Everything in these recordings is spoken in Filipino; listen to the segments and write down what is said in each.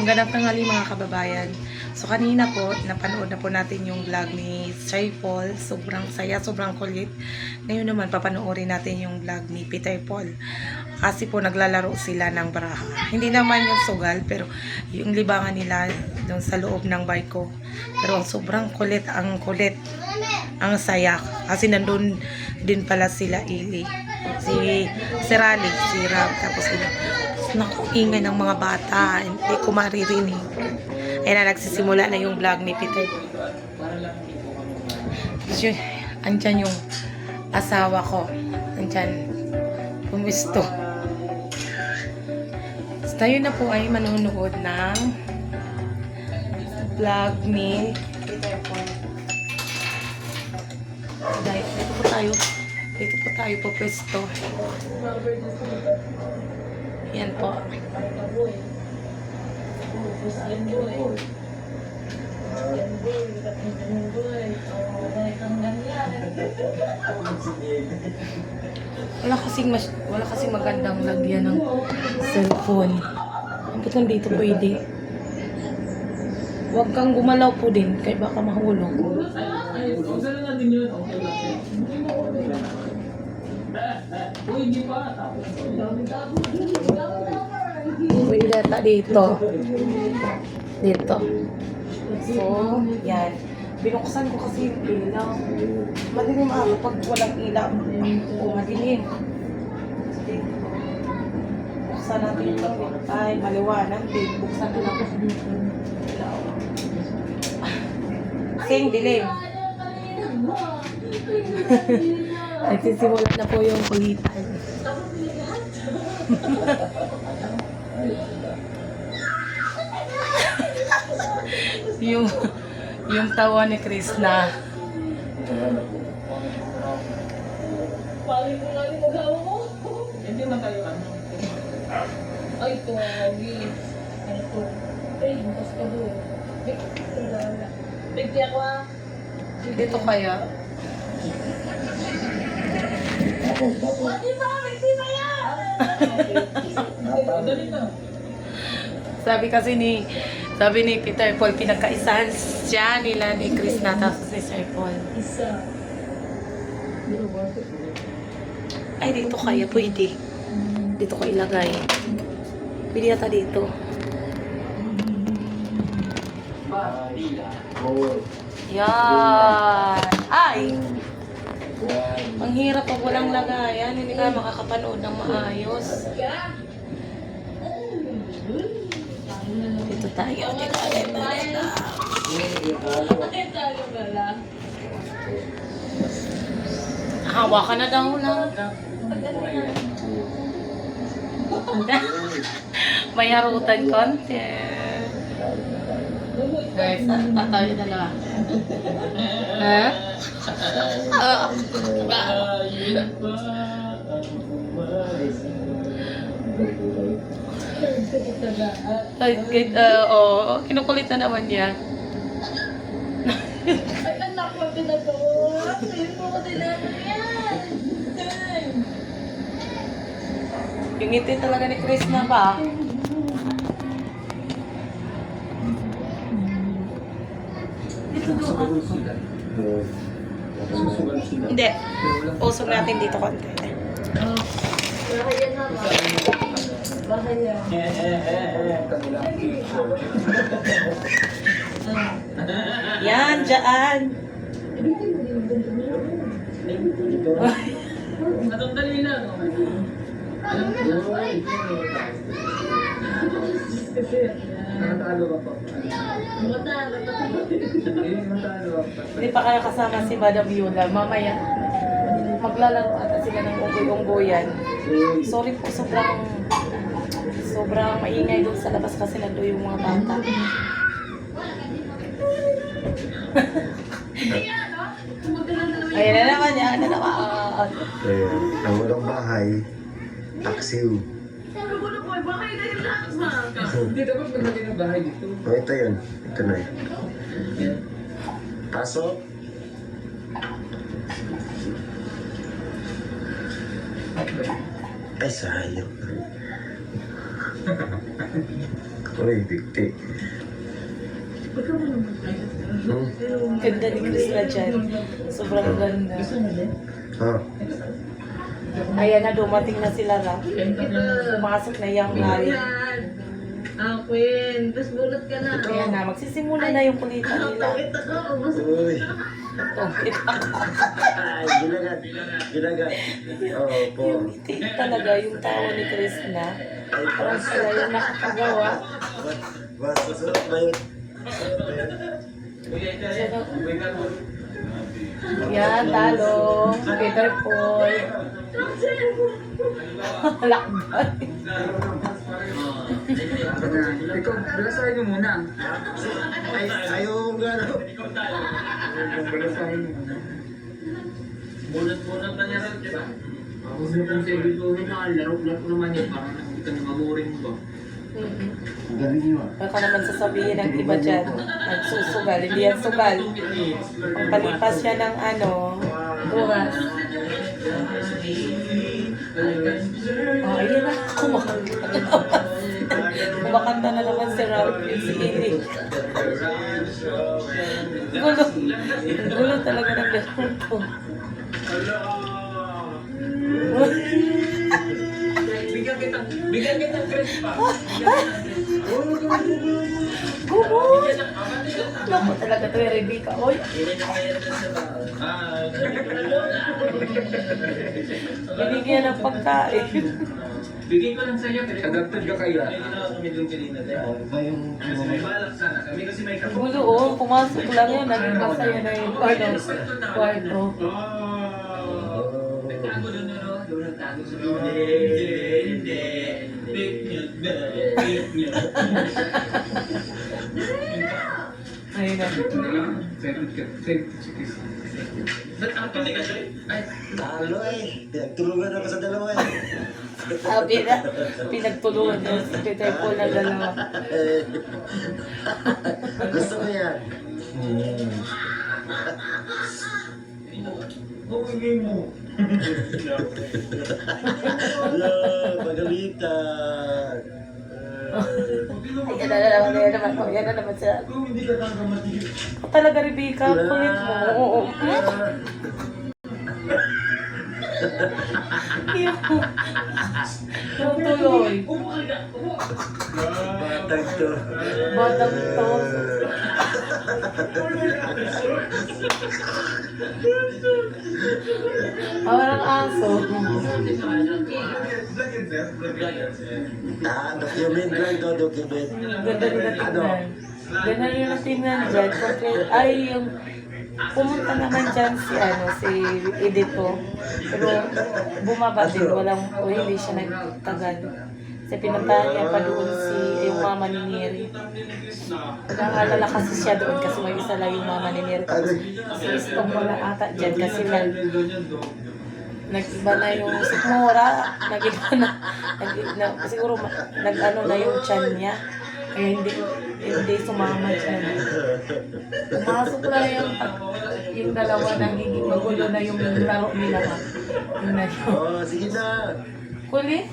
Magandang tanghali mga kababayan. So kanina po, napanood na po natin yung vlog ni Sir Paul. Sobrang saya, sobrang kulit. Ngayon naman, papanoorin natin yung vlog ni Peter Paul. Kasi po naglalaro sila ng baraha. Hindi naman yung sugal, pero yung libangan nila doon sa loob ng barko. Pero sobrang kulit, ang saya. Kasi nandun din pala sila Ili. Si Raleigh, si Rab, tapos sila. Naku, ingay ng mga bata. Hindi ko maririnig. Ayan na, nagsisimula na yung vlog ni Peter. Andyan yung asawa ko. Andyan. Pumisto. So, tayo na po ay manunood ng vlog ni Peter Paul. Dito po tayo. Dito po tayo po pwesto. Yan po. Wala kasing magandang lagyan ng cellphone. Ba't nandito pwede? Huwag kang gumalaw po din, kaya baka mahulog. Pwede data dito. Dito. So, yan. Binuksan ko kasi yung ilaw. Madilim ako pag walang ilaw. O, madilim. Buksan natin ito. Ay, maliwanag. Buksan ko lang. Ilaw. Sing, dilim. Nagsisimula na po yung kulitan. yung tawa ni Chris na Paling ko nga rin magawa mo. Hindi man tayo ano. Ay, tuwagi. Ano to? Ay, bukas ka doon. Bigti ako ah. dito kaya. Bigti ba? Bigti ba yan? Dali ka. Sabi ni Peter Paul, pinagkaisahan siya nila ni Chris na tapos ni Sir Paul. Isa. Ay, dito kaya pwede. Dito ko ilagay. Pwede yata dito. Yan. Ay! Ang hirap pag walang lagayan. Hindi ka makakapanood ng maayos. Dito tayo. Dito tayo. Ay, tayo na lang. Hawakan na daw lang. May harutan konti. Guys, tayo dalawa. Ha? Kinukulit na naman niya. Ay, anak ko, pinagawa. Sa'yo ko ko tinapin yan. Yung ngiti talaga ni Chris na ba? Dito doon. Hindi. Usog natin dito konti. Bahayan na ba? Bahayan. Yan, dyan. Matandali na, no? Nakatalo ka po. Matalo pa. Hindi pa kaya kasama si Madam Yola. Mamaya, maglalaro ata sila ng unggoy-unggoyan. Sorry po, sobrang maingay doon sa labas kasi nandun yung mga bata. Ayan na naman yan, na naman. Ang walang bahay, taksiw. Sabi ko na po, bakit na yung laksa? Hindi dapat maglagay ng bahay dito. Ito yun. Ito na yun. Pasok. Ay, sayang. Uy, dikti. Ganda ni Chris na dyan. Sobrang ganda. Ha? Ayan na, dumating na sila Ra. Pumasok na yung hari. Queen. Tapos bulot ka na. Ayan na, magsisimula na yung kulitan nila. Uy. Tungkit ako. Ay, ginagat. Oo po. Hindi talaga yung tawa ni Chris na. Parang sila yung nakakagawa. Masarap ba yun? Yan, talo. Peter Paul. Lakbay. Ikaw, balasahin mo muna. Ayaw mong gano'n. Balasahin mo muna. Bulot-bulot na niya rin, di ba? Ako sa kung sa ito, laro-laro naman yan. Parang nakikita na maboring mo ba? Ang galing yun. Baka naman sasabihin ng iba dyan, nagsusugal, hindi yan sugal. Ang palipas siya ng oras. Oh, ayun na, kumakanta na naman. Kumakanta na naman si Ralph yung si Ili. Gulo talaga ng laro to. Bigyan kitang Chris pa. Gumo! Naku talaga to yung Rebecca. Oy, binigyan ng pagkain. Bigay ko lang sa'yo. Adapted ka kaya? Iba yung... Gulo pumasok lang yun. Naging masaya na yung kwarto. Nagtago doon, no? Doon nagtago sa Ayun na. Talo eh. Tulungan ako sa dalawa eh. Pinagtulungan niya si Peter Paul na dalawa. Gusto ko yan. Hello, pagalitan. Yan na naman sila. Talaga, Rebecca, kulit mo. Oo. Yung tuloy. Batag to. Batang to. Parang aso. Document lang to, document. Ganda nila tingnan. Ganda nila tingnan dyan. Complete. Ay, yung pumunta naman dyan si Edito. Pero bumaba din. Hindi siya nagtagal. Kasi pinuntahan niya pa doon yung mama ni Neri. Nag-aalala kasi siya doon kasi may isa lang yung mama ni Neri. Si Istong wala ata dyan kasi nag-iba na yung sikmura. Siguro nag-ano na yung tiyan niya. Kaya hindi sumama dyan. Pumasok lang yung dalawa nagiging magulo na yung laro nila. Yun na yun. Oh, sige na. Kulit?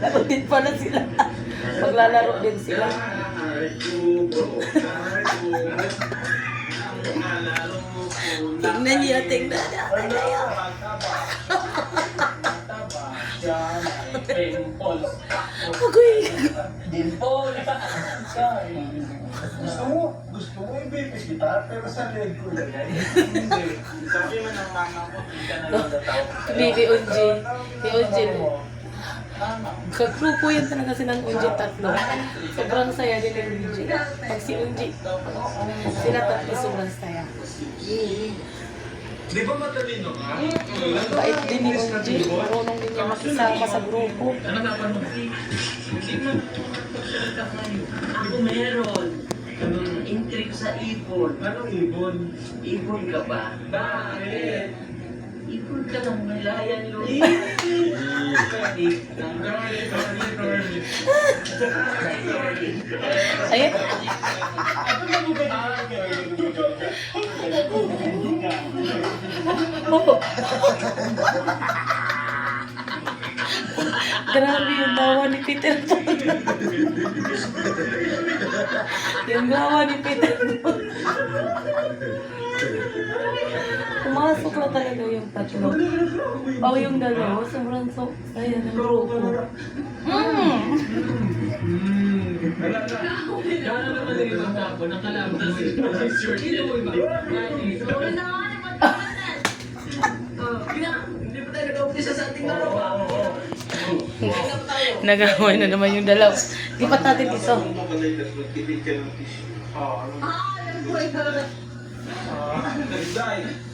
Laro din pala sila. Maglalaro din sila. Tingnan niya. Agoy! Gusto mo ibibig kita, pero sa leg ko lang yan. Sabi mo ng mama mo, hindi ka na nagtatawa. Baby Unji. Si Unji. Kagrupo yan talaga silang Unji tatlo. Sobrang saya din ni Unji. Pag si Unji, sila tatlo sobrang saya. Di ba matalino ka? Bait din ni Unji. Marunong din niya makisama sa grupo. Ako meron. Intrigue sa ibon. Anong ibon? Ibon ka ba? Bakit? Ibon ka ng Malayan, Lord. Ayun. Grabe yung dawa ni Peter Pan. Yung dawa ni Peter Pan. Pumasok na talaga yung tatlo. O yung dalawa, sobrang saya ng grupo. Kaya naman yung ibang tapo, nakalaban na sila. Sino mo iba? Hindi pa tayo nag-umpisa sa ating laro. Nagawin na naman yung dalawa. Lipat natin ito. Magkitig ka ng tissue. Nag-die.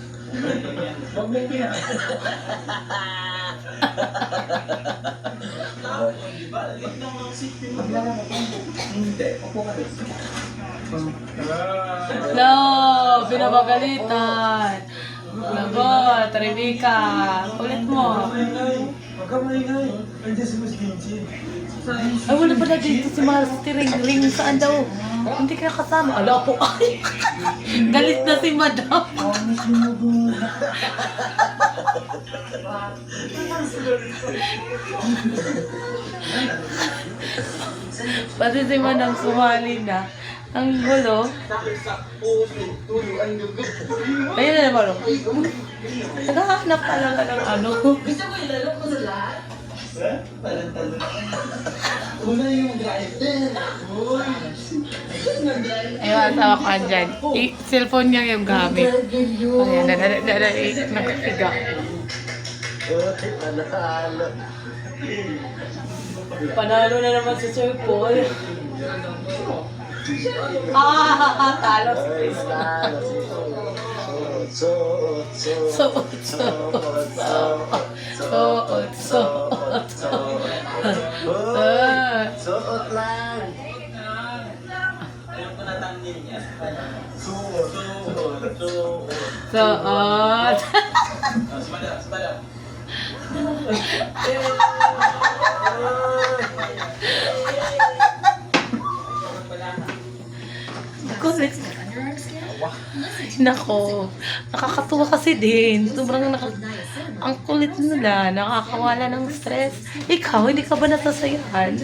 Huwag mo kaya. Di ba? Lit lang ang sipin mo. Hindi. Upo ka rin. No, pinapagalitan. Lagot, Rebecca. Ulit mo. Huwag ka maingay. Andiyan si Miss Ginji. Ay, wala pala dito si Master Ring. Saan daw? Hindi kaya kasama. Ala po. Galit na si Madam. Pati si Madam sumali na. Ang gulo. Ayun na naman. Naghahanap talaga ng ano. Gusto mo ilaro ko sa lahat? Una yung driver. Ayun, asawa ko andyan. Cellphone niya yung gamit. Ayan, nakahiga. Panalo na naman si Sir Paul. Talo si Krista. Suot. Suot lang. Ayaw ko natangin niya. Suot. Spada. Kulit. Nako, nakakatuwa kasi din. Sobrang ang kulit nila, nakakawala ng stress. Ikaw, hindi ka ba nasasayahan?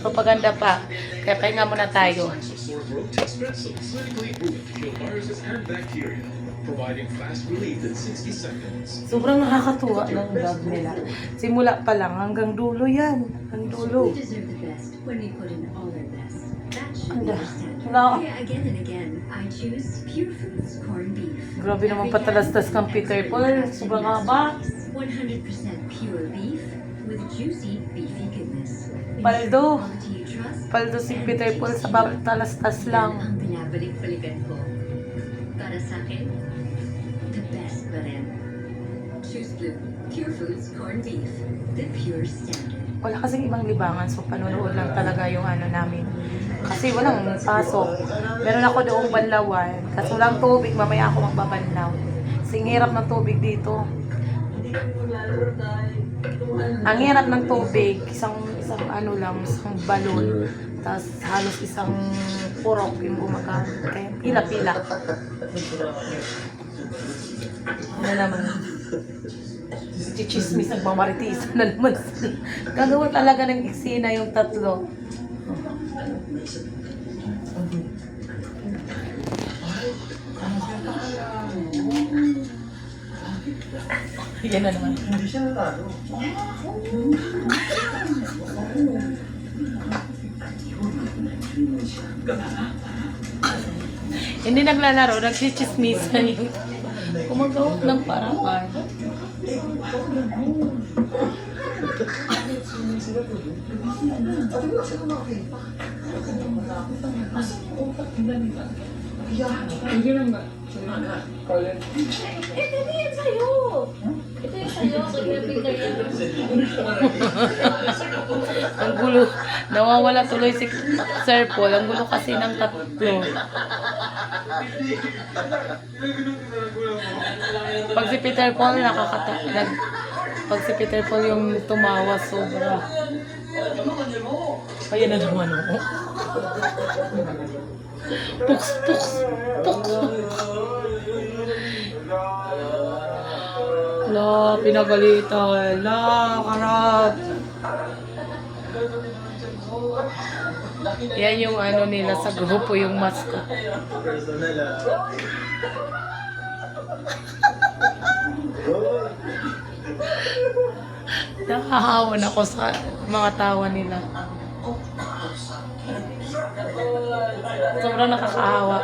Propaganda pa. Kaya pahinga muna tayo. Sore throat test Strepsils, clinically proven to kill viruses and bacteria, providing fast relief in 60 seconds. Sobrang nakakatuwa ng vlog nila. Simula pa lang hanggang dulo yan. Hanggang dulo. We deserve the best when we put in all our best. That should be Anda. our standard. Wala. Yeah, again and again, I choose Pure Foods corned beef. Grabe naman patalastas kang Peter Paul. Sobrang haba. 100% pure beef with juicy beefy goodness. Paldo. Quality you trust. Paldo si Peter Paul sa patalastas lang. Ang binabalik-balikan ko. Para sa akin, the best pa rin. Choose Blue. Pure Foods corned beef. The pure standard. Wala kasing ibang libangan, so panonood lang talaga yung ano namin. Kasi walang pasok. Meron ako doong banlawan. Kasi walang tubig, mamaya ako magbabanlaw. Sing hirap ng tubig dito. Ang hirap ng tubig, isang ano lang, isang balon. Tapos halos isang purok yung gumagamit. Kaya pila-pila. Ano naman? Si Chismis nagmamaritisan na naman sila. Gagawa talaga ng eksena yung tatlo. Yan na naman. Hindi siya natalo. Hindi naglalaro, nagchichismisan yung gumagawa ng paraan. Hindi lang ba? Colin. Ito yan sa'yo. Ito yan sa'yo. Kagabi ka yan. Ang gulo. Nawawala tuloy si Sir Paul. Ang gulo kasi ng tatlo. Pag si Peter Paul pag si Peter Paul yung tumawa sobra. Kaya na naman ako. Puks. La, pinagalitan. La, karap. Yan yung ano nila sa grupo, yung mascot. Personal Nakahawan ako sa mga tawa nila. Sobrang nakakahawa.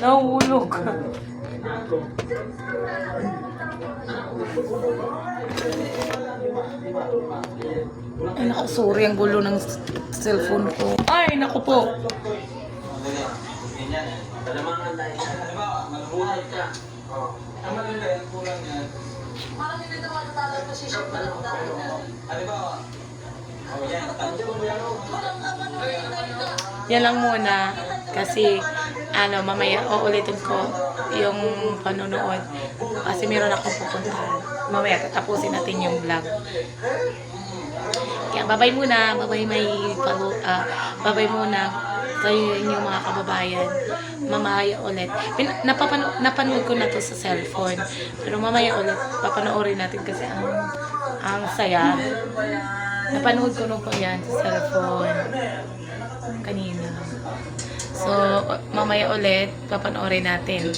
Nahulog. Ay, naku, sorry, ang gulo ng cellphone ko. Ay, naku po. Talamangan tayo. Halimbawa, magbuhay ka. Ang maganda yan, kulang yan. Parang hindi na matatalo pa si Chef Palang dati na. Halimbawa, yan, tanong mo yan. Yan lang muna. Kasi, mamaya uulitin ko yung panonood. Kasi meron akong pupuntahan. Mamaya tatapusin natin yung vlog. Kaya babay muna. Babay muna sa inyong mga kababayan. Mamaya ulit. Napanood ko na to sa cellphone. Pero mamaya ulit, papanoorin natin kasi ang saya. Napanood ko nung pa yan sa cellphone kanina. So, mamaya ulit, papanoorin natin.